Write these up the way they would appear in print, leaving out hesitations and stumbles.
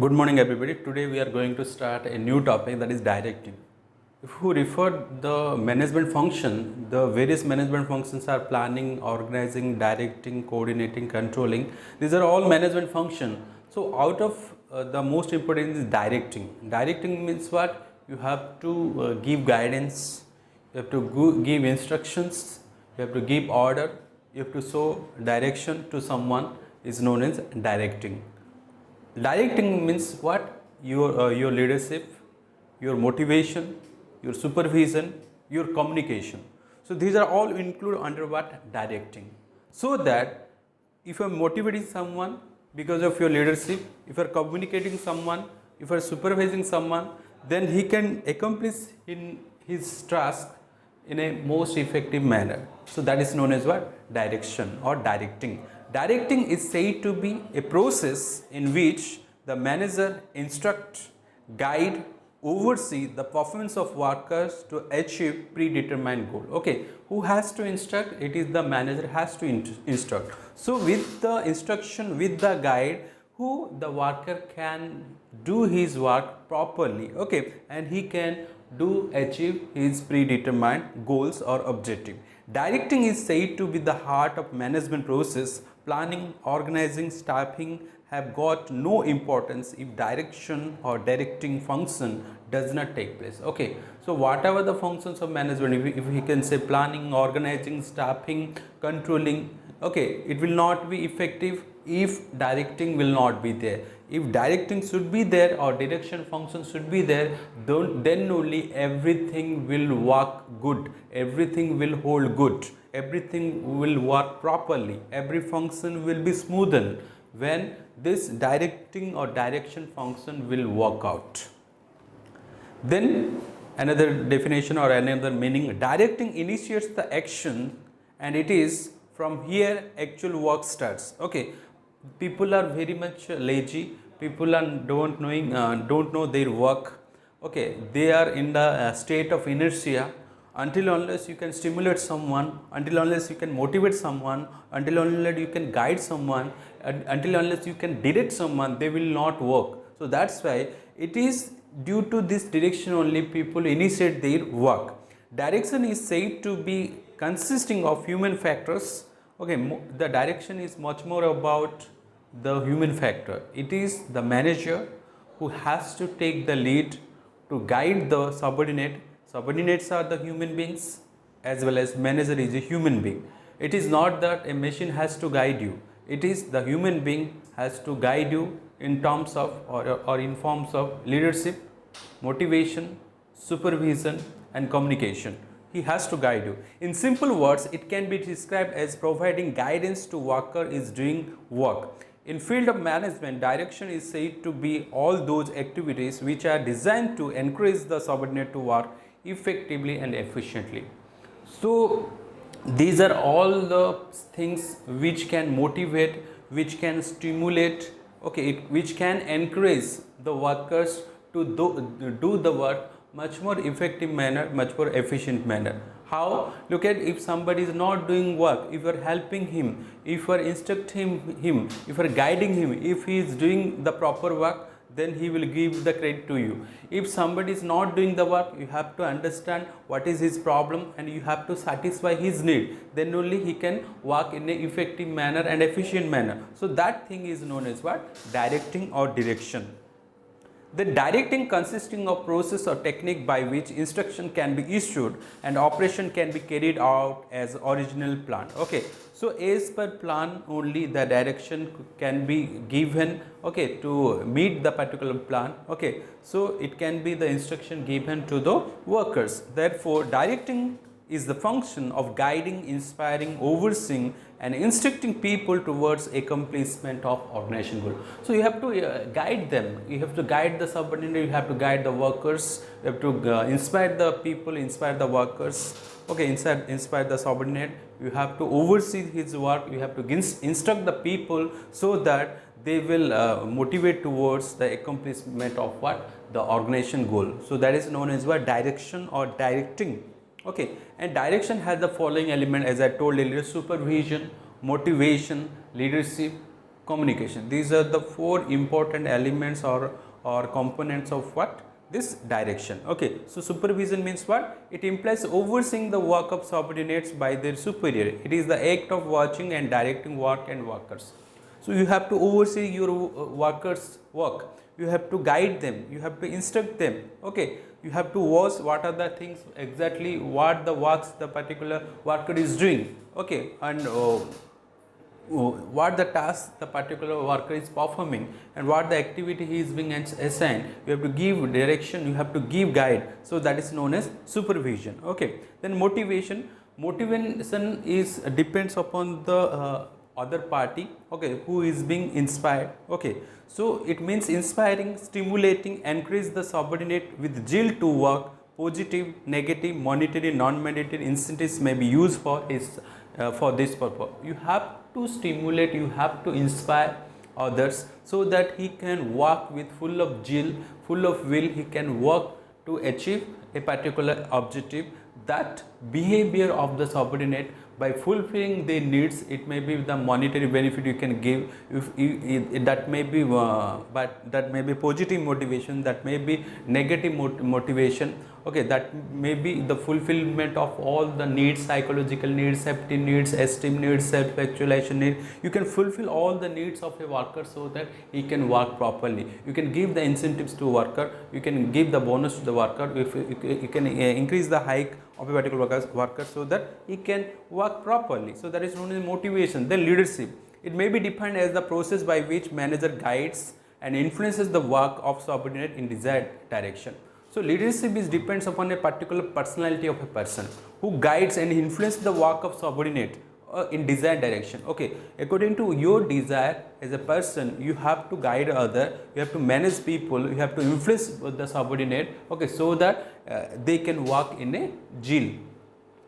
Good morning everybody. Today we are going to start a new topic, that is directing. If we refer the management function, the various management functions are planning, organizing, directing, coordinating, controlling. These are all management function. So out of the most important is directing. Directing means what? You have to give guidance, you have to give instructions, you have to give order, you have to show direction to someone, is known as directing. Directing means what? Your leadership, your motivation, your supervision, your communication. So these are all included under what? Directing. So that if you are motivating someone because of your leadership, if you are communicating someone, if you are supervising someone, then he can accomplish in his task in a most effective manner. So that is known as what? Direction or directing. Directing is said to be a process in which the manager instruct, guide, oversee the performance of workers to achieve predetermined goal. Okay, who has to instruct? It is the manager has to instruct. So with the instruction, with the guide, who the worker can do his work properly, okay, and he can do achieve his predetermined goals or objective. Directing is said to be the heart of management process. Planning, organizing, staffing have got no importance if direction or directing function does not take place. Okay, so whatever the functions of management, if we can say planning, organizing, staffing, controlling, okay, it will not be effective if directing will not be there. If directing should be there or direction function should be there, then only everything will work good, everything will hold good, everything will work properly, every function will be smoothened when this directing or direction function will work out. Then another definition or another meaning, directing initiates the action and it is from here actual work starts. Okay, people are very much lazy, people are don't know their work. Okay, they are in the state of inertia. Until unless you can stimulate someone, until unless you can motivate someone, until unless you can guide someone, until unless you can direct someone, they will not work. So that's why it is due to this direction only people initiate their work. Direction is said to be consisting of human factors. Okay, the direction is much more about the human factor. It is the manager who has to take the lead to guide the subordinate. Subordinates are the human beings as well as manager is a human being. It is not that a machine has to guide you. It is the human being has to guide you in terms of or in forms of leadership, motivation, supervision and communication. He has to guide you. In simple words, it can be described as providing guidance to worker is doing work. In field of management, direction is said to be all those activities which are designed to encourage the subordinate to work effectively and efficiently. So these are all the things which can motivate, which can stimulate, okay, which can encourage the workers to do the work much more effective manner, much more efficient manner. How? Look at, if somebody is not doing work, if you are helping him, if you are instructing him, if you are guiding him, if he is doing the proper work, then he will give the credit to you. If somebody is not doing the work, you have to understand what is his problem and you have to satisfy his need. Then only he can work in an effective manner and efficient manner. So that thing is known as what? Directing or direction. The directing consisting of process or technique by which instruction can be issued and operation can be carried out as original plan. Okay, so as per plan only the direction can be given, okay, to meet the particular plan. Okay, so it can be the instruction given to the workers. Therefore, directing is the function of guiding, inspiring, overseeing and instructing people towards accomplishment of organization goal. So you have to guide them, you have to guide the subordinate, you have to guide the workers, you have to inspire the people, inspire the workers, okay, inspire the subordinate, you have to oversee his work, you have to instruct the people so that they will motivate towards the accomplishment of what? The organization goal. So that is known as what? Direction or directing. Okay, and direction has the following element as I told earlier: supervision, motivation, leadership, communication. These are the four important elements or components of what? This direction. Okay, so supervision means what? It implies overseeing the work of subordinates by their superior. It is the act of watching and directing work and workers. So you have to oversee your workers work, you have to guide them, you have to instruct them. Okay, you have to watch what are the things exactly, what the works the particular worker is doing. Okay, and what the task the particular worker is performing and what the activity he is being assigned. You have to give direction, you have to give guide. So that is known as supervision. Okay, then motivation. Motivation is depends upon the other party, okay, who is being inspired. Okay, so it means inspiring, stimulating, encourage the subordinate with zeal to work. Positive, negative, monetary, non-monetary incentives may be used for this purpose. You have to stimulate, you have to inspire others so that he can work with full of zeal, full of will. He can work to achieve a particular objective. That behavior of the subordinate, by fulfilling their needs, it may be the monetary benefit you can give, if that may be but that may be positive motivation, that may be negative motivation. Okay, that may be the fulfillment of all the needs, psychological needs, safety needs, esteem needs, self-actualization needs. You can fulfill all the needs of a worker so that he can work properly. You can give the incentives to worker, you can give the bonus to the worker, if you can increase the hike of a particular worker so that he can work properly. So that is known as motivation. Then leadership. It may be defined as the process by which manager guides and influences the work of subordinate in desired direction. So leadership depends upon a particular personality of a person who guides and influences the work of subordinate in desired direction. Okay, according to your desire as a person, you have to guide other, you have to manage people, you have to influence the subordinate. Okay, so that they can work in a zeal.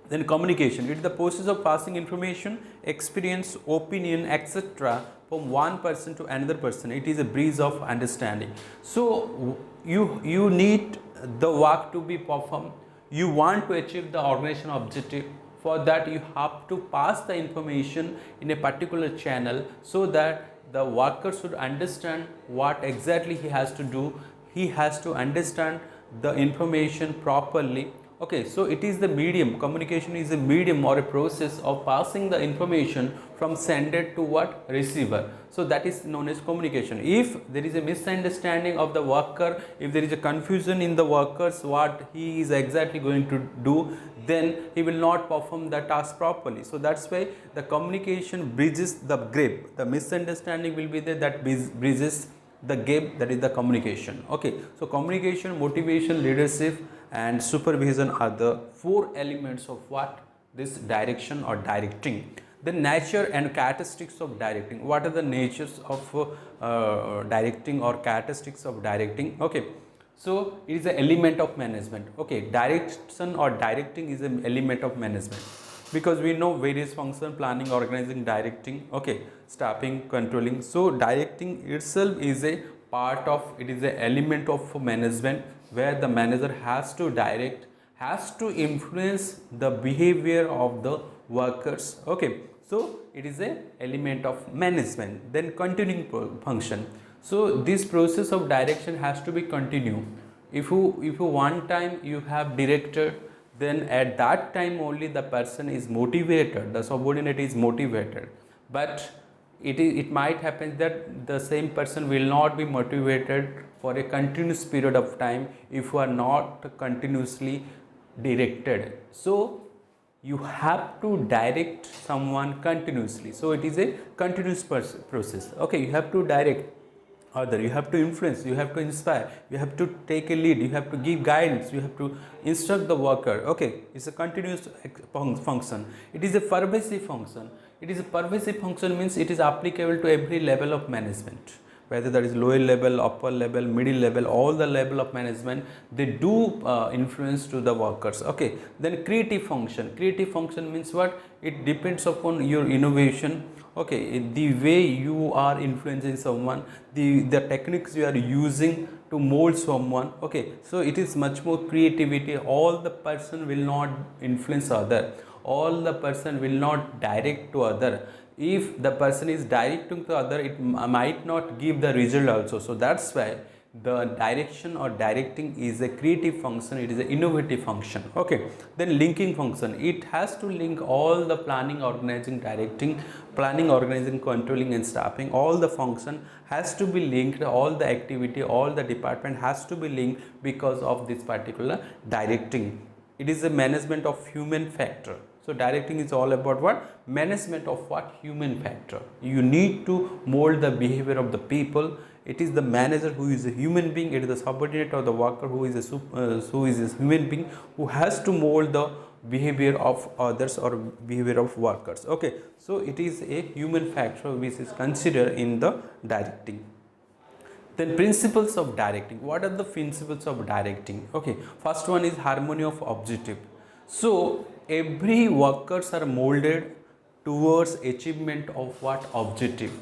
Then communication. It is the process of passing information, experience, opinion, etc. from one person to another person. It is a bridge of understanding. So you need the work to be performed. You want to achieve the organization objective. For that, you have to pass the information in a particular channel so that the worker should understand what exactly he has to do. He has to understand the information properly. Okay, so it is the medium. Communication is a medium or a process of passing the information from sender to what? Receiver. So that is known as communication. If there is a misunderstanding of the worker, if there is a confusion in the workers what he is exactly going to do, then he will not perform the task properly. So that's why the communication bridges the gap. The misunderstanding will be there, that bridges the gap, that is the communication. Okay, so communication, motivation, leadership and supervision are the four elements of what? This direction or directing. The nature and characteristics of directing. What are the natures of directing or characteristics of directing? Okay, so it is an element of management. Okay, direction or directing is an element of management, because we know various functions: planning, organizing, directing, okay, staffing, controlling. So directing itself is a part of, it is an element of management, where the manager has to direct, has to influence the behavior of the workers. Okay, so it is a element of management. Then continuing function. So this process of direction has to be continued. If you one time you have directed, then at that time only the person is motivated, the subordinate is motivated. But it might happen that the same person will not be motivated for a continuous period of time if you are not continuously directed. So you have to direct someone continuously. So it is a continuous process. Okay, you have to direct other, you have to influence, you have to inspire, you have to take a lead, you have to give guidance, you have to instruct the worker. Okay, it's a continuous function. It is a pervasive function. It is a pervasive function means it is applicable to every level of management, whether that is lower level, upper level, middle level, all the level of management, they do influence to the workers. Okay, then creative function. Creative function means what? It depends upon your innovation. Okay, the way you are influencing someone, the techniques you are using to mold someone. Okay, so it is much more creativity. All the person will not influence other, all the person will not direct to other. If the person is directing the other, it might not give the result also. So that's why the direction or directing is a creative function, it is an innovative function. Okay, then linking function, it has to link all the planning, organizing, directing, planning, organizing, controlling and staffing. All the function has to be linked, all the activity, all the department has to be linked because of this particular directing. It is a management of human factor. So directing is all about what? Management of what? Human factor. You need to mold the behavior of the people. It is the manager who is a human being. It is the subordinate or the worker who is a human being, who has to mold the behavior of others or behavior of workers. Okay, so it is a human factor which is considered in the directing. Then principles of directing. What are the principles of directing? Okay, first one is harmony of objective. So every workers are molded towards achievement of what? Objective.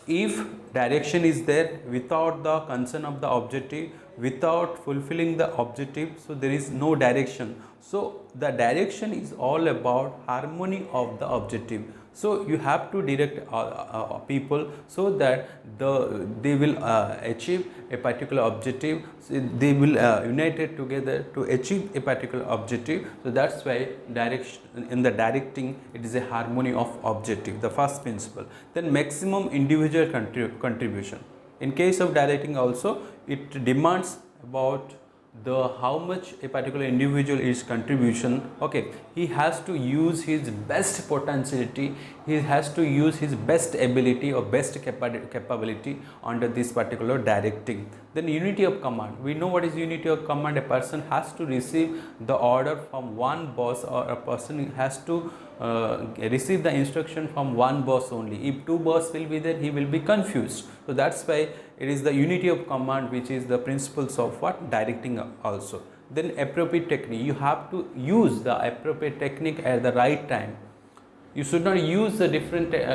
If direction is there, without the concern of the objective, without fulfilling the objective, so there is no direction. So the direction is all about harmony of the objective. So you have to direct people so that they will achieve a particular objective. So they will united together to achieve a particular objective. So that's why direction, in the directing, it is a harmony of objective, the first principle. Then maximum individual contribution. In case of directing also, it demands about the how much a particular individual is contribution. Okay, he has to use his best potentiality, he has to use his best ability or best capability under this particular directing. Then unity of command. We know what is unity of command. A person has to receive the order from one boss, or a person has to receive the instruction from one boss only. If two boss will be there, he will be confused. So that's why it is the unity of command which is the principles of what? Directing also. Then appropriate technique. You have to use the appropriate technique at the right time. You should not use the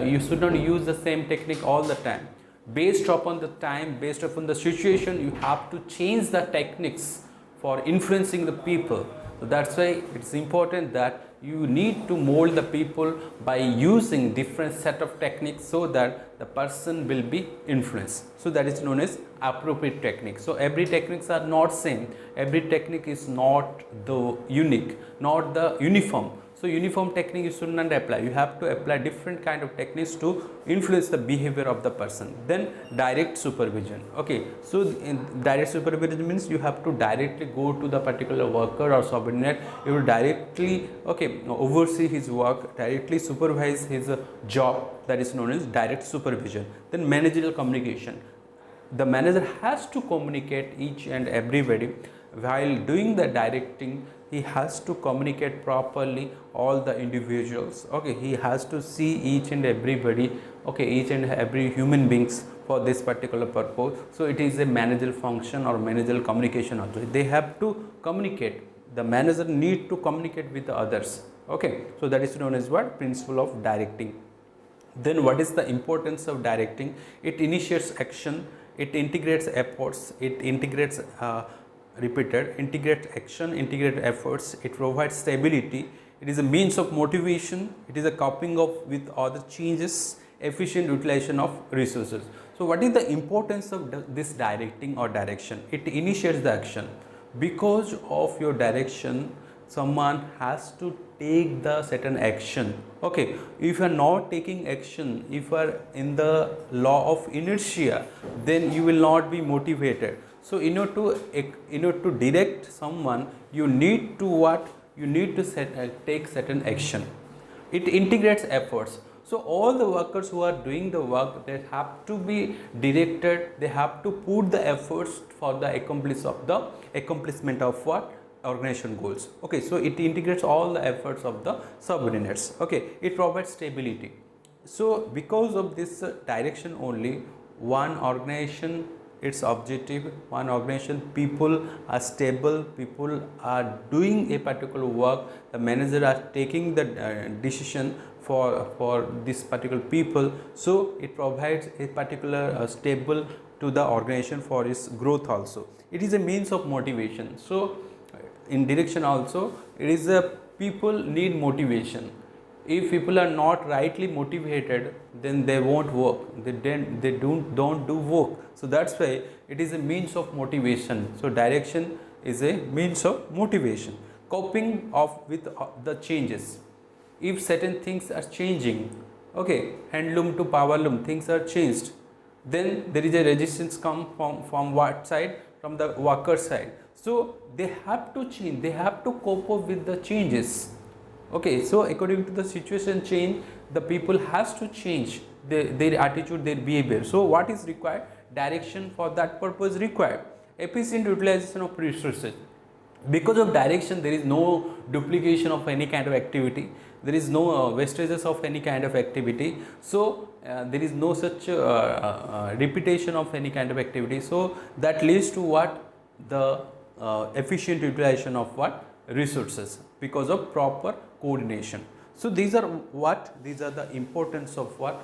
you should not use the same technique all the time. Based upon the time, based upon the situation, you have to change the techniques for influencing the people. So that's why it's important that you need to mold the people by using different set of techniques so that the person will be influenced. So that is known as appropriate technique. So every techniques are not same. Every technique is not the unique, not the uniform. So uniform technique you should not apply. You have to apply different kind of techniques to influence the behavior of the person. Then direct supervision. Okay, so in direct supervision means you have to directly go to the particular worker or subordinate. You will directly oversee his work, directly supervise his job. That is known as direct supervision. Then managerial communication. The manager has to communicate each and everybody while doing the directing. He has to communicate properly all the individuals. Okay, he has to see each and everybody, okay, each and every human beings for this particular purpose. So it is a managerial function or managerial communication also. They have to communicate. The manager need to communicate with the others. Okay, so that is known as what? Principle of directing. Then what is the importance of directing? It initiates action, it integrates efforts, it integrates integrate action, integrate efforts, it provides stability, it is a means of motivation, it is a coping up with other changes, efficient utilization of resources. So what is the importance of this directing or direction? It initiates the action. Because of your direction, someone has to take the certain action. Okay, if you are not taking action, if you are in the law of inertia, then you will not be motivated. So in order to direct someone, you need to what? You need to take certain action. It integrates efforts. So all the workers who are doing the work, they have to be directed. They have to put the efforts for the accomplishment of what? Organization goals. Okay, so it integrates all the efforts of the subordinates. Okay, it provides stability. So because of this direction only, one organization, its objective, one organization, people are stable, people are doing a particular work, the manager are taking the decision for this particular people. So it provides a particular stable to the organization for its growth also. It is a means of motivation. So in direction also, it is a people need motivation. If people are not rightly motivated, then they won't work. They don't do work. So that's why it is a means of motivation. So direction is a means of motivation. Coping of with the changes. If certain things are changing, okay, handloom to powerloom, things are changed, then there is a resistance come from what side? From the worker side. So they have to change, they have to cope up with the changes. Okay, so according to the situation change, the people has to change their attitude, their behavior. So what is required? Direction for that purpose required. Efficient utilization of resources. Because of direction, there is no duplication of any kind of activity, there is no wastages of any kind of activity. So there is no such repetition of any kind of activity. So that leads to what? The efficient utilization of what? Resources, because of proper coordination. So these are what? These are the importance of what?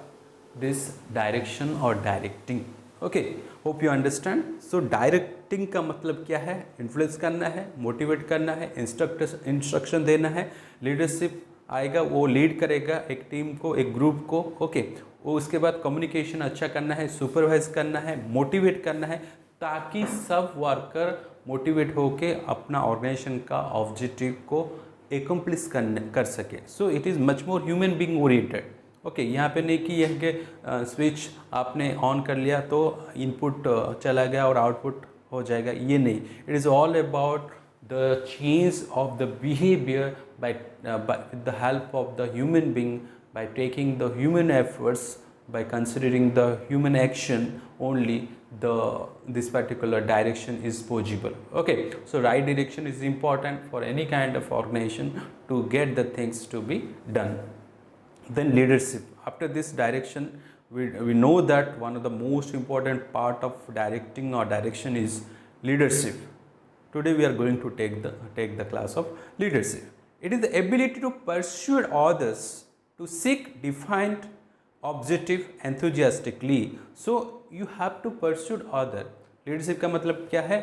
This direction or directing. Okay, hope you understand. So directing का मतलब क्या है? Influence करना है, motivate करना है, instruction देना है. लीडरशिप आएगा, वो लीड करेगा एक टीम को, एक ग्रुप को. ओके, वो उसके बाद कम्युनिकेशन अच्छा करना है, सुपरवाइज करना है, मोटिवेट करना है, ताकि सब वर्कर मोटिवेट होके अपना ऑर्गेनाइजेशन का ऑब्जेक्टिव को एकम्प्लिश कर सके. So it is much more human being oriented. Okay, यहाँ पे नहीं कि यह कि स्विच आपने ऑन कर लिया तो इनपुट चला गया और आउटपुट हो जाएगा, ये नहीं. It is all about the change of the behaviour by with the help of the human being, by taking the human efforts, by considering the human action only, this particular direction is possible. Okay, so right direction is important for any kind of organization to get the things to be done. Then leadership. After this direction, we know that one of the most important part of directing or direction is leadership. Today we are going to take the class of leadership. It is the ability to persuade others to seek defined objective enthusiastically. So you have to pursue other. Leadership का मतलब क्या है?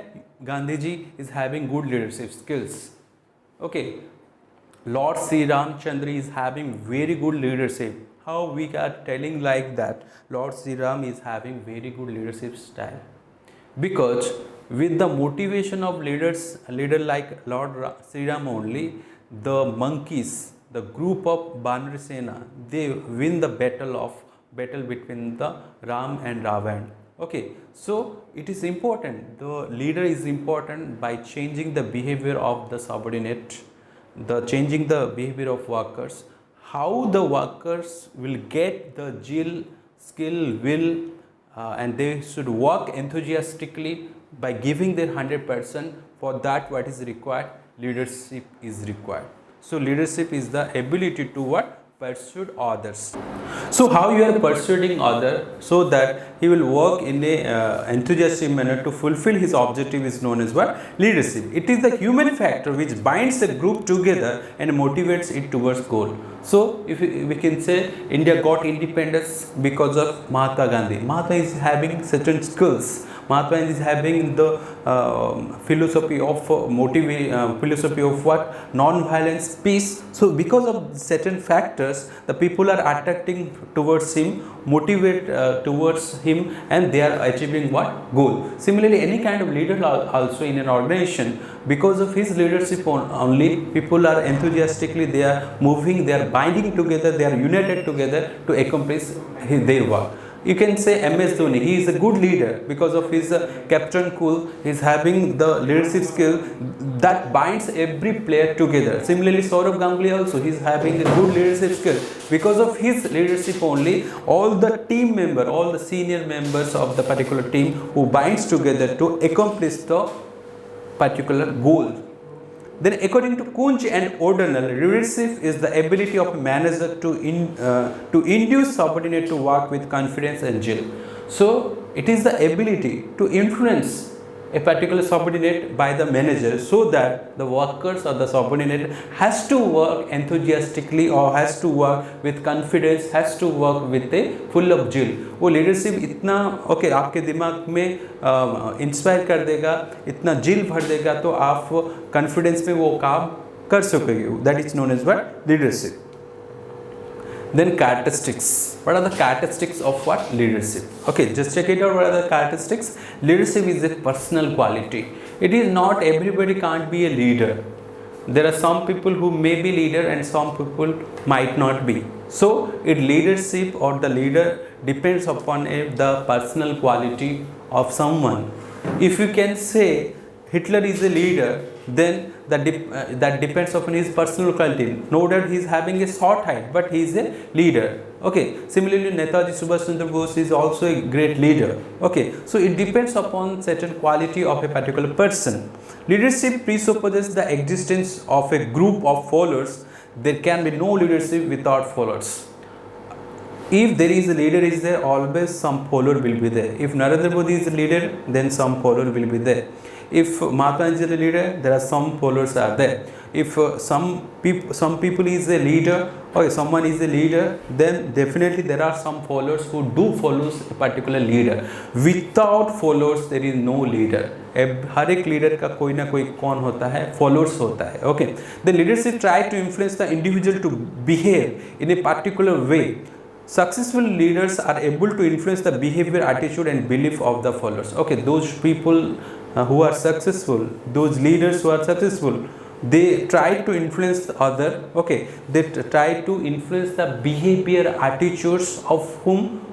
Gandhi ji is having good leadership skills. Okay, Lord Sri Ramchandra is having very good leadership. How we are telling like that? Lord Sri Ram is having very good leadership style, because with the motivation of leader like Lord Sri Ram only, the monkeys, the group of Banar Sena, they win the battle between the Ram and Ravan. Okay, so it is important, the leader is important by changing the behavior of the subordinate, changing the behavior of workers, how the workers will get the zeal, skill, will, and they should work enthusiastically by giving their 100%. For that, what is required? Leadership is required. So leadership is the ability to what? Persuade others. So how you are persuading other so that he will work in a enthusiastic manner to fulfill his objective is known as what? Leadership. It is the human factor which binds a group together and motivates it towards goal. So if we can say India got independence because of Mahatma Gandhi. Mahatma is having certain skills. Mahatma is having the philosophy of philosophy of what? Non-violence, peace. So because of certain factors, the people are attracting towards him, motivate towards him, and they are achieving what? Goal. Similarly, any kind of leader also in an organization, because of his leadership only, people are enthusiastically, they are moving, they are binding together, they are united together to accomplish their work. You can say MS Dhoni, he is a good leader because of his Captain Cool, he is having the leadership skill that binds every player together. Similarly, Saurav Ganguly also, he is having a good leadership skill. Because of his leadership only, all the team member, all the senior members of the particular team who binds together to accomplish the particular goal. Then according to Kunz and O'Donnell, leadership is the ability of a manager to induce subordinate to work with confidence and zeal. So it is the ability to influence a particular subordinate by the manager so that the workers or the subordinate has to work enthusiastically or has to work with confidence, has to work with a full of zeal. वो leadership इतना okay आपके दिमाग में inspire कर देगा, इतना जिल भर देगा, तो आप कॉन्फिडेंस में वो काम कर सकोगे. That is known as what? Leadership. Then characteristics. What are the characteristics of what? Leadership. Okay, just check it out. What are the characteristics? Leadership is a personal quality. It is not everybody can't be a leader. There are some people who may be leader and some people might not be. So, leadership or the leader depends upon the personal quality of someone. If you can say Hitler is a leader, then that depends upon his personal quality. No doubt he is having a short height, but he is a leader. Okay. Similarly, Netaji Subhash Chandra Bose is also a great leader. Okay. So it depends upon certain quality of a particular person. Leadership presupposes the existence of a group of followers. There can be no leadership without followers. If there is a leader, is there always some follower will be there. If Narendra Modi is a leader, then some follower will be there. If Mahatma Gandhi is a leader, there are some followers are there. If some people is a leader or someone is a leader, then definitely there are some followers who do follows a particular leader. Without followers, there is no leader. हर एक leader का कोई ना कोई कौन होता है, followers होता है. Okay. The leadership try to influence the individual to behave in a particular way. Successful leaders are able to influence the behavior, attitude and belief of the followers. Okay, those people who are successful, those leaders who are successful, they try to influence the other. Okay, they try to influence the behavior, attitudes of whom?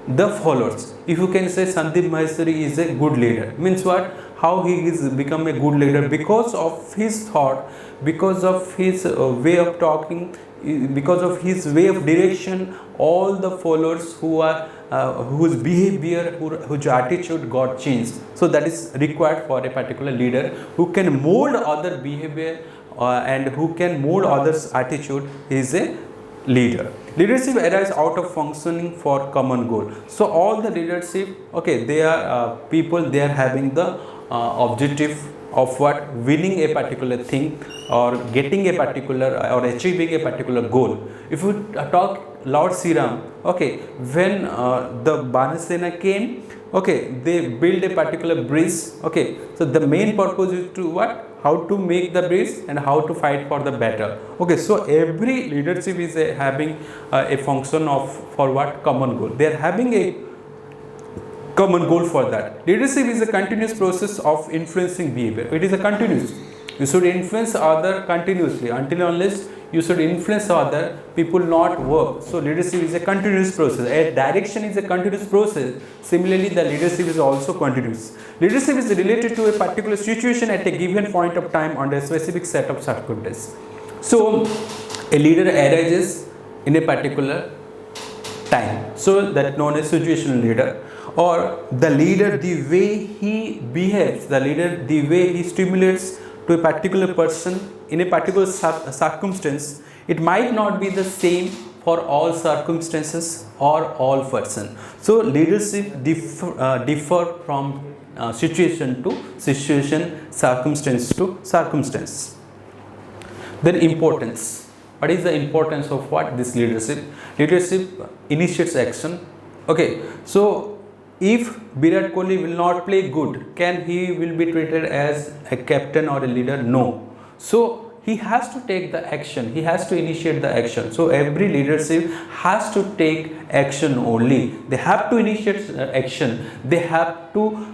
The followers. If you can say Sandeep Maheshwari is a good leader, means what? How he is become a good leader? Because of his thought, because of his way of talking, because of his way of direction, all the followers who are whose behavior, whose attitude got changed. So that is required for a particular leader who can mold other behavior and who can mold others' attitude. Is a leader. Leadership arises out of functioning for common goal. So all the leadership, okay, they are people, they are having the objective of what? Winning a particular thing or getting a particular or achieving a particular goal. If you talk Lord Sriram, okay, when the Banasena came, okay, they built a particular bridge. Okay, so the main purpose is to what? How to make the bridge and how to fight for the battle. Okay, so every leadership is having a function of for what? Common goal. They are having a common goal for that. Leadership is a continuous process of influencing behavior. It is a continuous. You should influence other continuously until unless you should influence other people not work. So leadership is a continuous process. A direction is a continuous process. Similarly, the leadership is also continuous. Leadership is related to a particular situation at a given point of time under a specific set of circumstances. So a leader arises in a particular time. So that known as situational leader. Or the leader, the way he behaves, the leader, the way he stimulates to a particular person in a particular circumstance, it might not be the same for all circumstances or all person. So leadership differ from situation to situation, circumstance to circumstance. Then importance. What is the importance of what? This leadership? Leadership initiates action. Okay, so if Virat Kohli will not play good, can he will be treated as a captain or a leader? No. So he has to take the action. He has to initiate the action. So every leadership has to take action only. They have to initiate action. They have to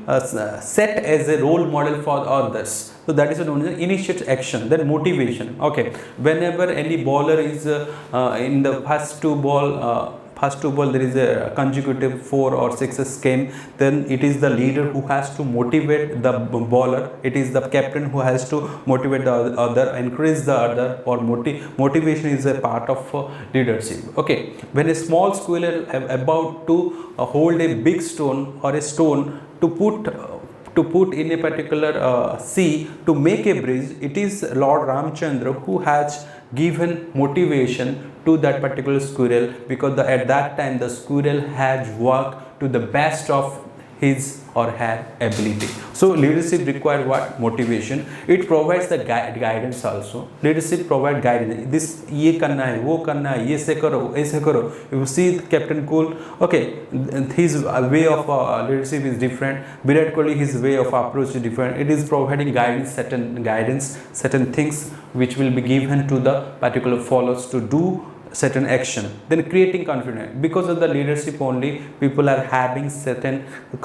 set as a role model for others. So that is known as initiate action. Then motivation. Okay. Whenever any bowler is in the first two ball there is a consecutive 4 or 6 came, then it is the leader who has to motivate the bowler. It is the captain who has to motivate the other, encourage the other, or motivation is a part of leadership. Okay, when a small squirrel about to hold a big stone or a stone to put in a particular sea to make a bridge, it is Lord Ramchandra who has given motivation to that particular squirrel, because at that time the squirrel had worked to the best of his or her ability. So leadership requires what? Motivation. It provides the guidance also. Leadership provides guidance. This ye karna hai, wo karna hai, ye se karo, aise karo. You see Captain Cool, okay, his way of leadership is different. Virat Kohli, his way of approach is different. It is providing certain things which will be given to the particular followers to do certain action. Then creating confidence, because of the leadership only people are having certain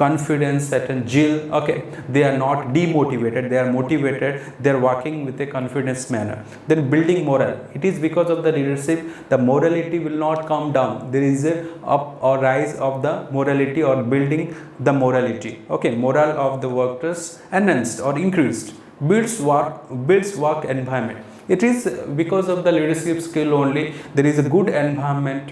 confidence, certain zeal. Okay, they are not demotivated, they are motivated, they are working with a confidence manner. Then building morale, it is because of the leadership the morality will not come down, there is a up or rise of the morality or building the morality. Okay, morale of the workers enhanced or increased. Builds work environment, it is because of the leadership skill only there is a good environment,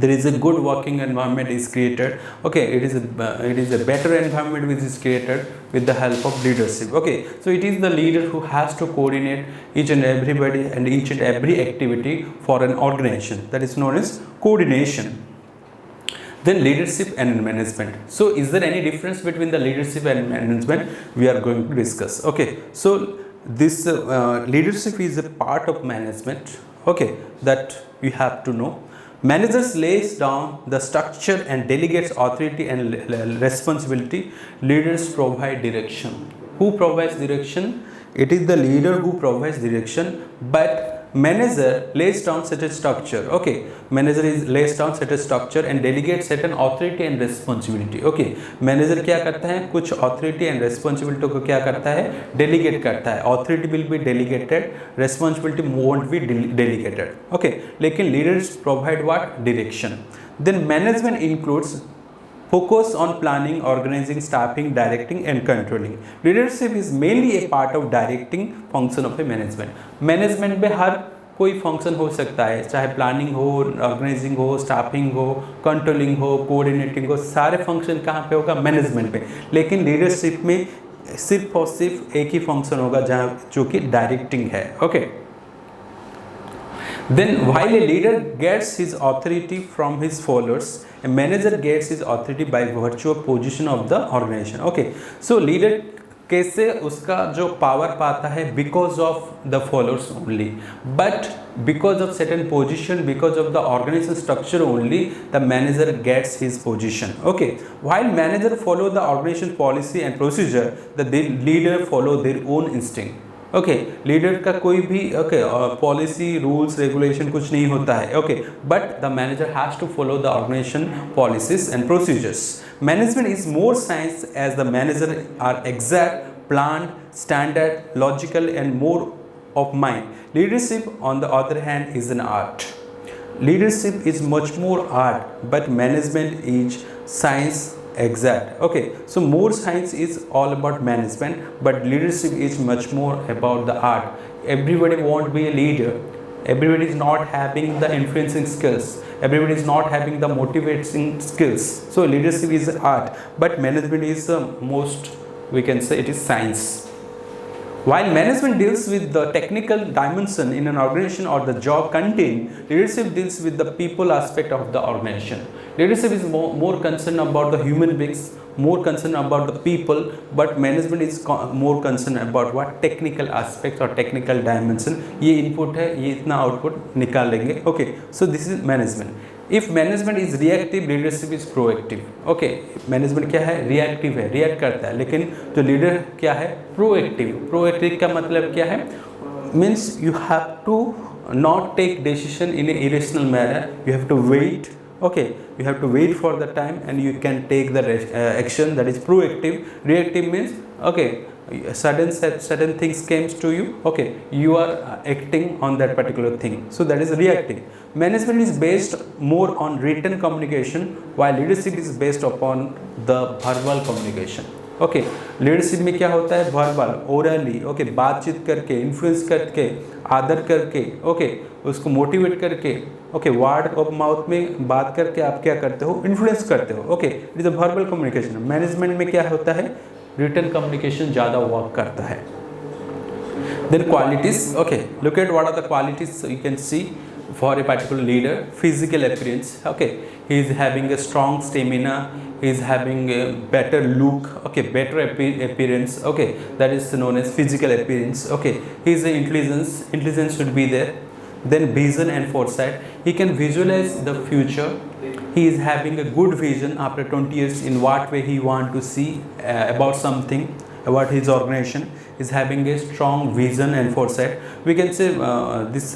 there is a good working environment is created. Okay, it is a better environment which is created with the help of leadership. Okay, so it is the leader who has to coordinate each and everybody and each and every activity for an organization, that is known as coordination. Then leadership and management. So is there any difference between the leadership and management? We are going to discuss. Okay, so this leadership is a part of management. Okay, that you have to know. Managers lays down the structure and delegates authority and responsibility. Leaders provide direction. Who provides direction? It is the leader who provides direction, but manager lays down such a structure. Okay, manager lays down such a structure and delegates certain authority and responsibility. Okay, manager क्या करता है, कुछ authority and responsibility को क्या करता है, delegate करता है. Authority will be delegated, responsibility won't be delegated. Okay, लेकिन leaders provide what? Direction. Then management includes focus on planning, organizing, staffing, directing and controlling. Leadership is mainly a part of directing function of a management. Management में हर कोई function हो सकता है, चाहे planning हो, organising हो, staffing हो, controlling हो, कोऑर्डिनेटिंग हो, सारे फंक्शन कहाँ पे होगा? मैनेजमेंट पे. लेकिन लीडरशिप में सिर्फ और सिर्फ एक ही फंक्शन होगा जहाँ जो कि डायरेक्टिंग है. Okay, then while a leader gets his authority from his followers, a manager gets his authority by virtue of position of the organization. Okay, so leader कैसे उसका जो पावर पाता है? Because of the followers only, but because of certain position, because of the organization structure only, the manager gets his position. Okay, while manager follow the organization policy and procedure, the leader follow their own instinct. Okay, leader का कोई भी policy, rules, regulation कुछ नहीं होता है. Okay, but the manager has to follow the organisation policies and procedures. Management is more science as the manager are exact, plan, standard, logical and more of mind. Leadership on the other hand is an art. Leadership is much more art, but management is science, exact. Okay, so more science is all about management, but leadership is much more about the art. Everybody won't be a leader, everybody is not having the influencing skills, everybody is not having the motivating skills. So leadership is art, but management is the most, we can say it is science. While management deals with the technical dimension in an organization or the job contained, leadership deals with the people aspect of the organization. Leadership is more concerned about the human beings, more concerned about the people, but management is more concerned about what? Technical aspects or technical dimension. ये input है, ये इतना output निकाल लेंगे. Okay, so this is management. If management is reactive, leadership is proactive. Okay, management क्या है? Reactive है, react करता है, लेकिन जो leader क्या है? Proactive. Proactive का मतलब क्या है? Means you have to not take decision in a irrational manner. You have to wait. Okay, you have to wait for the time and you can take the action, that is proactive. Reactive means okay, sudden things comes to you. Okay, you are acting on that particular thing, so that is reactive. Management is based more on written communication, while leadership is based upon the verbal communication. Okay, leadership में क्या होता है? Verbal, orally. Okay, बातचीत करके, influence करके, आदर करके, okay, उसको मोटिवेट करके, ओके, वर्ड ऑफ माउथ में बात करके आप क्या करते हो? इन्फ्लुएंस करते हो. Okay, it is a verbal communication. Management में क्या होता है? रिटन कम्युनिकेशन ज़्यादा वर्क करता है. Then qualities. Okay, look at what are the qualities you can see for a particular leader. Physical appearance. Okay, he is having a strong stamina, he is having a better look. Okay, better appearance. Okay, that is known as physical appearance. Okay, his intelligence should be there. Then vision and foresight, he can visualize the future. He is having a good vision after 20 years in what way he want to see about something, about his organization. Is having a strong vision and foresight. We can say this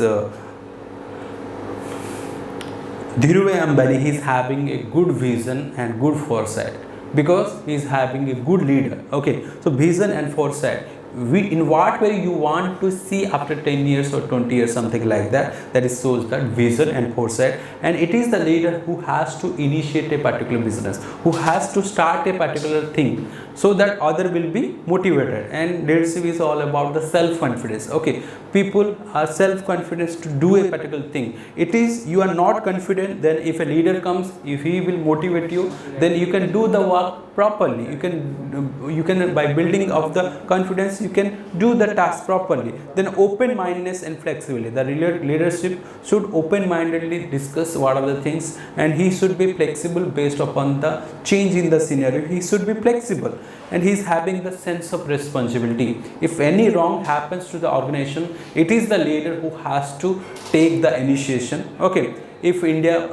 Dhirubhai Ambani, he is having a good vision and good foresight because he is having a good leader. Okay, so vision and foresight, we in what way you want to see after 10 years or 20 years, something like that, that is shows that vision and foresight. And it is the leader who has to initiate a particular business, who has to start a particular thing, so that other will be motivated. And leadership is all about the self confidence. Okay, people are self confident to do a particular thing. It is, you are not confident, then if a leader comes, if he will motivate you, then you can do the work properly. You can by building of the confidence, you can do the task properly. Then open mindedness and flexibility, the leadership should open mindedly discuss what are the things, and he should be flexible based upon the change in the scenario. He should be flexible, and he is having the sense of responsibility. If any wrong happens to the organization, it is the leader who has to take the initiation. Okay, if India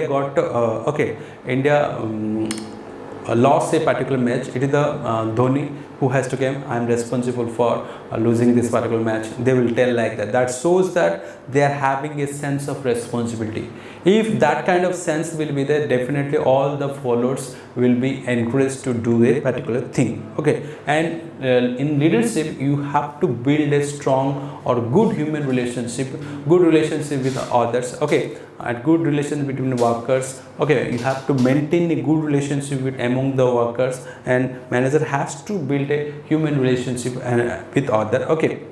got India lost a particular match, it is the Dhoni who has to come, I am responsible for losing this particular match. They will tell like that. That shows that they are having a sense of responsibility. If that kind of sense will be there, definitely all the followers will be encouraged to do a particular thing. Okay, and in leadership, you have to build a strong or good human relationship, good relationship with others. Okay, and good relationship between workers. Okay, you have to maintain a good relationship with among the workers, and manager has to build a human relationship with other. Okay,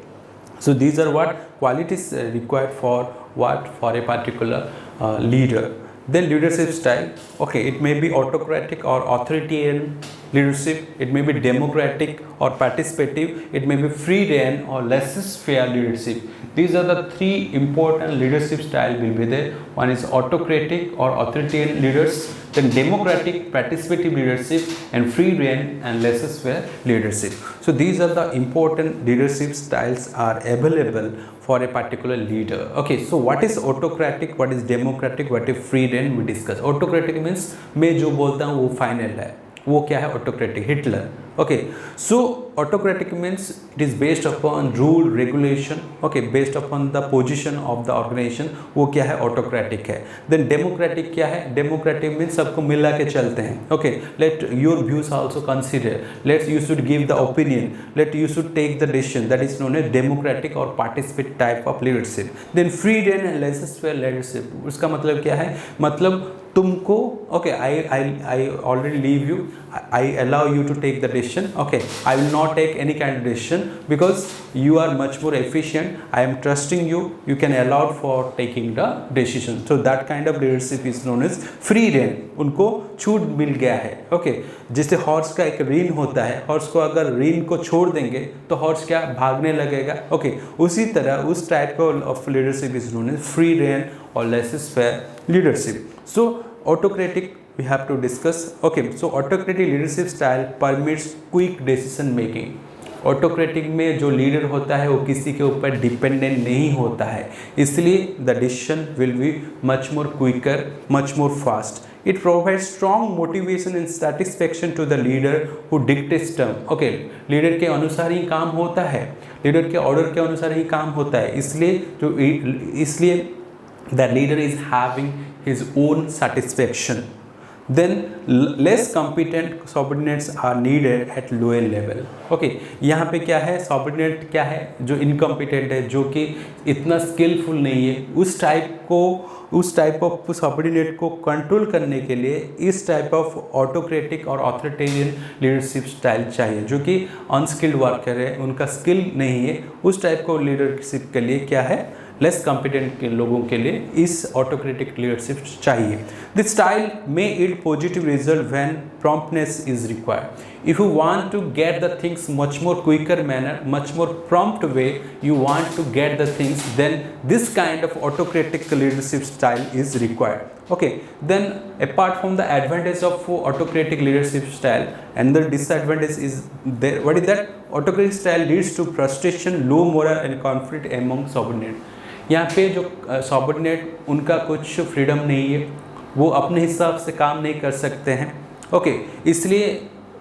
so these are what qualities required for what, for a particular leader. Then leadership style. Okay, it may be autocratic or authoritarian leadership, it may be democratic or participative, it may be free rein or laissez-faire leadership. These are the three important leadership style will be there. One is autocratic or authoritarian leaders, then democratic participative leadership, and free rein and laissez-faire leadership. So these are the important leadership styles are available for a particular leader. Okay, so what is autocratic, what is democratic, what is free rein, we discuss. Autocratic means मैं जो बोलता हूँ वो final है, वो क्या है? Autocratic, Hitler. Okay, so autocratic means it is based upon rule regulation. Okay, based upon the position of the organisation, वो क्या है? ऑटोक्रेटिक है. देन डेमोक्रेटिक क्या है? डेमोक्रेटिक मीन्स सबको मिला के चलते हैं. Okay, let your views also consider, let you should give the opinion, let you should take the decision. That is known as democratic और participate type of leadership. Then free rein and laissez-faire leadership, उसका मतलब क्या है? मतलब तुमको, okay, I already leave you, I allow you to take the decision. Okay, I will not take any kind of decision because you are much more efficient. I am trusting you, you can allow for taking the decision. So that kind of leadership is known as free rein. उनको छूट मिल गया है. Okay, जैसे horse का एक reign होता है, horse को अगर रीन को छोड़ देंगे तो हॉर्स क्या भागने लगेगा. ओके, उसी तरह उस टाइप का of leadership is known as free rein और laissez-faire leadership. So autocratic we have to discuss. Okay, so autocratic leadership style permits quick decision making. Autocratic में जो लीडर होता है वो किसी के ऊपर डिपेंडेंट नहीं होता है, इसलिए the decision will be much more quicker, much more fast. It provides strong motivation and satisfaction to the leader who dictates term. Okay, leader के अनुसार ही काम होता है, लीडर के ऑर्डर के अनुसार ही काम होता है, इसलिए the leader is having his own satisfaction. Then less competent subordinates are needed at lower level. Okay, यहाँ पे क्या है? subordinate क्या है? जो incompetent है, जो कि इतना skillful नहीं है, उस टाइप ऑफ सबऑर्डिनेट को कंट्रोल करने के लिए इस टाइप ऑफ ऑटोक्रेटिक और ऑथोरिटेरियन लीडरशिप स्टाइल चाहिए. जो कि अनस्किल्ड वर्कर है, उनका स्किल नहीं है, उस टाइप को लीडरशिप के लिए क्या है? लेस कॉम्पिटेंट के लोगों के लिए इस ऑटोक्रेटिक लीडरशिप चाहिए. This style may it positive result when promptness is required. If you want to get the things much more quicker manner, much more prompt way, you want to get the things, then this kind of autocratic leadership style is required. Okay, then apart from the advantage of autocratic leadership style, another disadvantage is there. What is that? Autocratic style leads to frustration, low morale and conflict among subordinates. यहाँ पे जो subordinate, उनका कुछ freedom नहीं है, वो अपने हिसाब से काम नहीं कर सकते हैं. ओके, इसलिए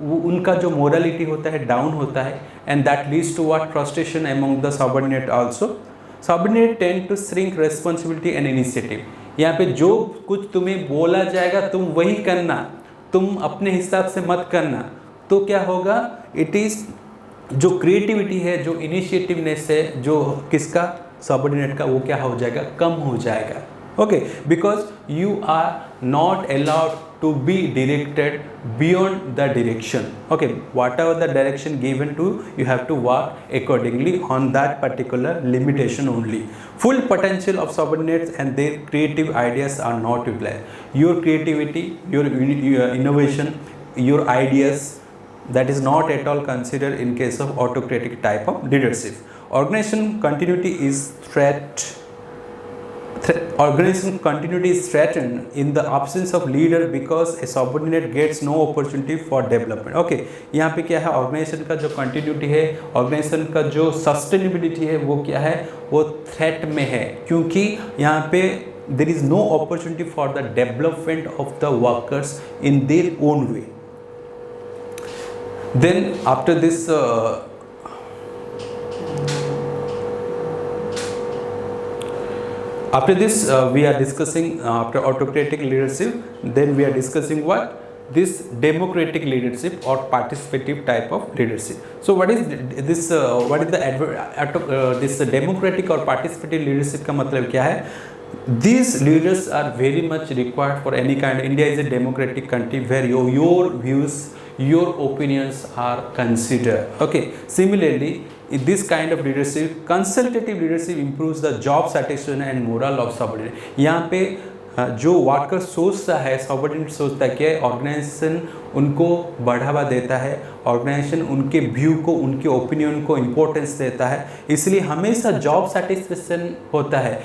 वो उनका जो मोरालिटी होता है डाउन होता है, and that leads to what? Frustration among the subordinate also. Subordinate tend to shrink responsibility and initiative. यहाँ पे जो कुछ तुम्हें बोला जाएगा तुम वही करना, तुम अपने हिसाब से मत करना। तो क्या होगा, इट इज़ जो क्रिएटिविटी है, जो इनिशिएटिवनेस है, जो किसका, सबऑर्डिनेट का, वो क्या हो जाएगा, कम हो जाएगा। Okay, because you are not allowed to be directed beyond the direction. Okay, whatever the direction given to you have to work accordingly on that particular limitation only. Full potential of subordinates and their creative ideas are not utilized. Your creativity, your innovation, your ideas, that is not at all considered in case of autocratic type of leadership. Organization continuity is organization continuity is threatened in the absence of leader because a subordinate gets no opportunity for development. Okay, यहाँ पे क्या है, organisation का जो continuity है, organisation का जो sustainability है, वो क्या है, वो थ्रेट में है, क्योंकि यहाँ पे there is no opportunity for the development of the workers in their own way. Then after this we are discussing after autocratic leadership, then we are discussing what, this democratic leadership or participative type of leadership. So what is this what is the this democratic or participative leadership का मतलब क्या है? These leaders are very much required for any kind. India is a democratic country where your views, your opinions are considered. Okay, similarly in this kind of leadership, consultative leadership improves the job satisfaction and morale of subordinate. यहाँ पे जो worker सोचता है, subordinate सोचता है कि organisation उनको बढ़ावा देता है, ऑर्गेनाइजेशन उनके व्यू को, उनके ओपिनियन को इम्पोर्टेंस देता है, इसलिए हमेशा जॉब सेटिस्फेक्शन होता है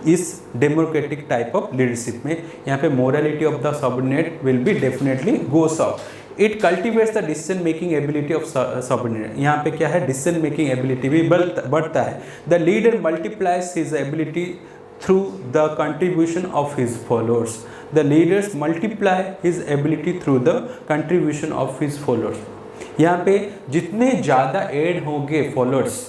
इस डेमोक्रेटिक टाइप ऑफ लीडरशिप में। यहाँ पे morality of the subordinate will be definitely goes up. It cultivates the decision making ability of subordinate. यहाँ पे क्या है, डिसीजन मेकिंग एबिलिटी भी बढ़ता है। The leader multiplies his ability through the contribution of his followers. The leaders multiply his ability through the contribution of his followers. यहाँ पे जितने ज़्यादा एड होंगे फॉलोअर्स,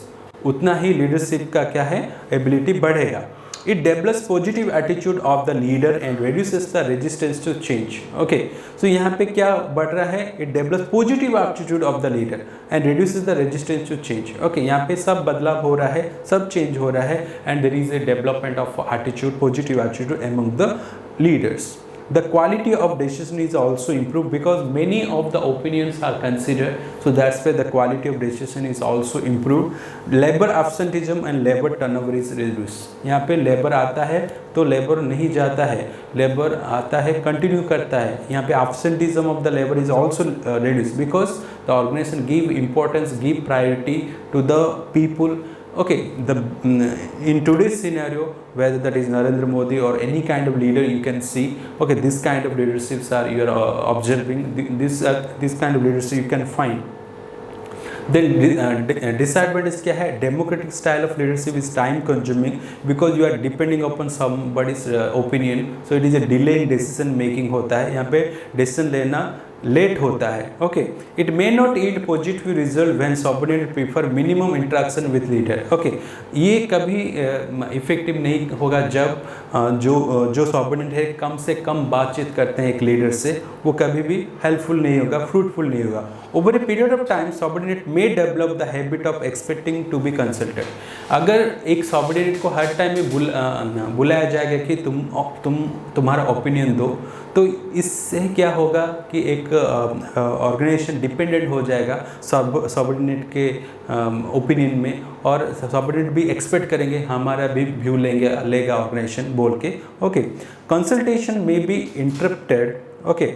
उतना ही लीडरशिप का क्या है, एबिलिटी बढ़ेगा। It develops positive attitude of the leader and reduces the resistance to change. Okay, so यहाँ पे क्या बढ़ रहा है, it develops positive attitude of the leader and reduces the resistance to change. Okay, यहाँ पे सब बदलाव हो रहा है, सब चेंज हो रहा है, and there is a development of attitude, positive attitude among the leaders. The quality of decision is also improved because many of the opinions are considered, so that's why the quality of decision is also improved. Labor absenteeism and labor turnover is reduced. यहाँ पे labor आता है तो labor नहीं जाता है, labor आता है कंटिन्यू करता है। यहाँ पे absenteeism of the labor is also reduced because the organization give importance, give priority to the people. Okay, in today's scenario, whether that is Narendra Modi or any kind of leader you can see, okay, this kind of leaderships are you are observing, this kind of leadership you can find. Then disadvantage क्या है, democratic style of leadership is time consuming because you are depending upon somebody's opinion, so it is a delaying decision making होता है, यहाँ पे decision लेना late होता है। Okay, it may not yield positive result when subordinate prefer minimum interaction with leader. Okay, ये कभी effective नहीं होगा जब जो सबऑर्डिनेट है कम से कम बातचीत करते हैं एक लीडर से, वो कभी भी हेल्पफुल नहीं होगा, फ्रूटफुल नहीं होगा। Over a period of time subordinate may develop the habit of expecting to be consulted. अगर एक सबऑर्डिनेट को हर टाइम में बुलाया जाएगा कि तुम्हारा ओपिनियन दो, तो इससे क्या होगा कि एक ऑर्गेनाइजेशन डिपेंडेंट हो जाएगा सबऑर्डिनेट के ओपिनियन में, और सबऑर्डिनेट भी एक्सपेक्ट करेंगे हमारा भी व्यू लेगा ऑर्गेनाइजेशन बोल के। ओके, कंसल्टेशन में be interrupted, okay,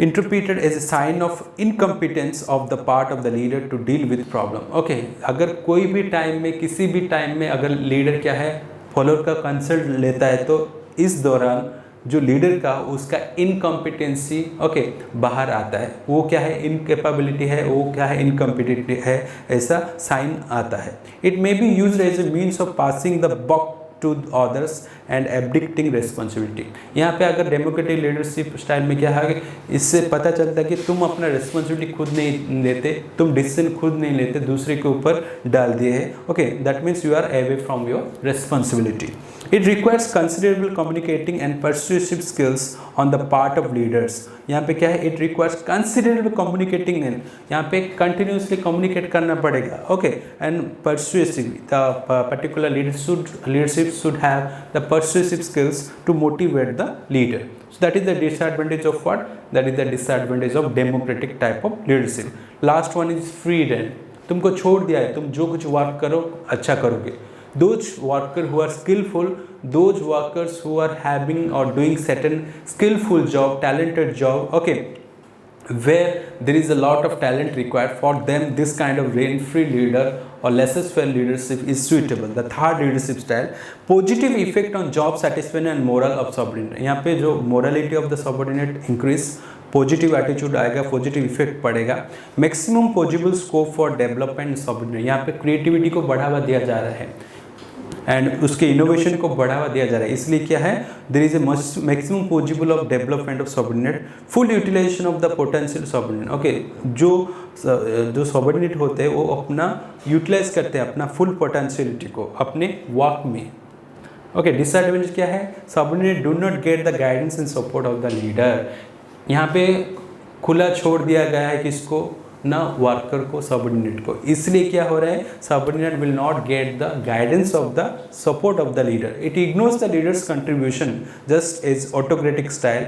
interpreted as a sign of incompetence of the part of the leader to deal with problem. Okay, अगर कोई भी टाइम में, किसी भी टाइम में अगर लीडर क्या है, फॉलोअर का कंसल्ट लेता है, तो इस दौरान जो लीडर का उसका इनकम्पिटेंसी ओके बाहर आता है, वो क्या है, इनकेपेबिलिटी है, वो क्या है, इनकम्पिटेंट है, ऐसा साइन आता है। It may be used as a means of passing the buck to others and abdicating responsibility। यहाँ पे अगर डेमोक्रेटिक लीडरशिप स्टाइल में क्या है, इससे पता चलता है कि तुम अपना रिस्पॉन्सिबिलिटी खुद नहीं लेते, तुम डिसीजन खुद नहीं लेते, दूसरे के ऊपर डाल दिए है। Okay, that means you are away from your responsibility. It requires considerable communicating and persuasive skills on the part of leaders। यहाँ पे क्या है, it requires considerable communicating and यहाँ पे continuously communicate करना पड़ेगा। Okay, and persuasive, the particular leadership should have the persuasive skills to motivate the leader। So that is the disadvantage of what? That is the disadvantage of democratic type of leadership। Last one is free rein। तुमको छोड़ दिया है, तुम जो कुछ work करो अच्छा करोगे। Those workers who are skillful, those workers who are having or doing certain skillful job, talented job, okay, where there is a lot of talent required, for them this kind of rein-free leader or laissez-faire leadership is suitable। The third leadership style, positive effect on job satisfaction and moral of subordinate। यहाँ पे जो morality of the subordinate increase, positive attitude आएगा, positive effect पड़ेगा। Maximum possible scope for development subordinate, यहाँ पे creativity को बढ़ावा दिया जा रहा है एंड उसके इनोवेशन को बढ़ावा दिया जा रहा है। इसलिए क्या है, there is a maximum possible of development of subordinate, full utilisation of the potential subordinate. Okay, जो सबऑर्डिनेट होते हैं वो अपना यूटिलाइज करते हैं अपना फुल पोटेंशियलिटी को अपने वर्क में। ओके, डिसएडवांटेज क्या है, subordinate do not get the guidance and support of the leader. यहाँ पे खुला छोड़ दिया गया है किसको, ना वर्कर को, सबऑर्डिनेट को। इसलिए क्या हो रहा है, subordinate will not get the guidance of the support of the leader. It ignores the leader's contribution just as autocratic style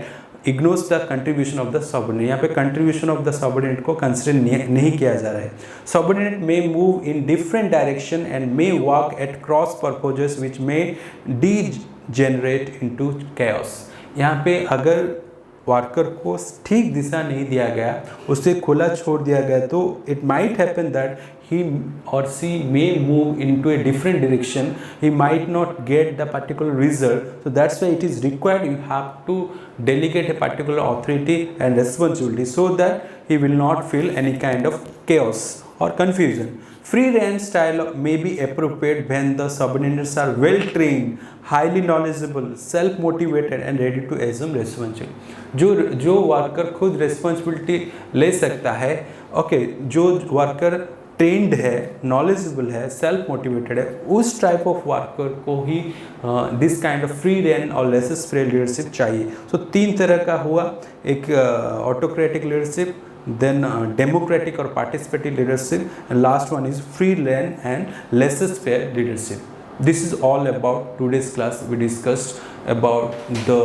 ignores the contribution of the subordinate. यहाँ पे कंट्रीब्यूशन ऑफ द सबऑर्डिनेट को consider नहीं किया जा रहा है। Subordinate may move in different direction and may work at cross purposes which may degenerate into chaos. यहाँ पे अगर वर्कर को ठीक दिशा नहीं दिया गया, उसे खुला छोड़ दिया गया, तो it might happen that he or she may move into a different direction, he might not get the particular result। So that's why it is required you have to delegate a particular authority and responsibility so that he will not feel any kind of chaos or confusion। Free rein style may be appropriate when the subordinates are well trained, highly knowledgeable, self motivated and ready to assume responsibility। जो worker खुद responsibility ले सकता है, okay, जो worker trained है, knowledgeable है, self motivated है, उस टाइप ऑफ वर्कर को ही this kind of free rein और लेसेस-फेयर लीडरशिप चाहिए। सो तीन तरह का हुआ, एक autocratic leadership, then democratic or participatory leadership, and last one is free rein and laissez-faire leadership। This is all about today's class। We discussed about the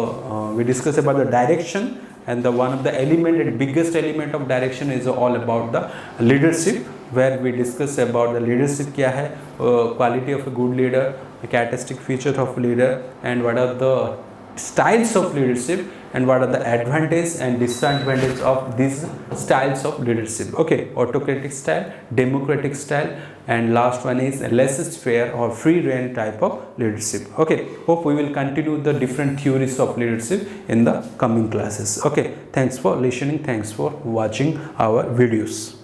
direction, and the one of the element and biggest element of direction is all about the leadership, where we discuss about the leadership क्या है, quality of a good leader, the characteristic features of leader, and what are the styles of leadership and what are the advantages and disadvantages of these styles of leadership। Okay, autocratic style, democratic style, and last one is laissez-faire or free rein type of leadership। Okay, hope we will continue the different theories of leadership in the coming classes। Okay, thanks for listening, thanks for watching our videos।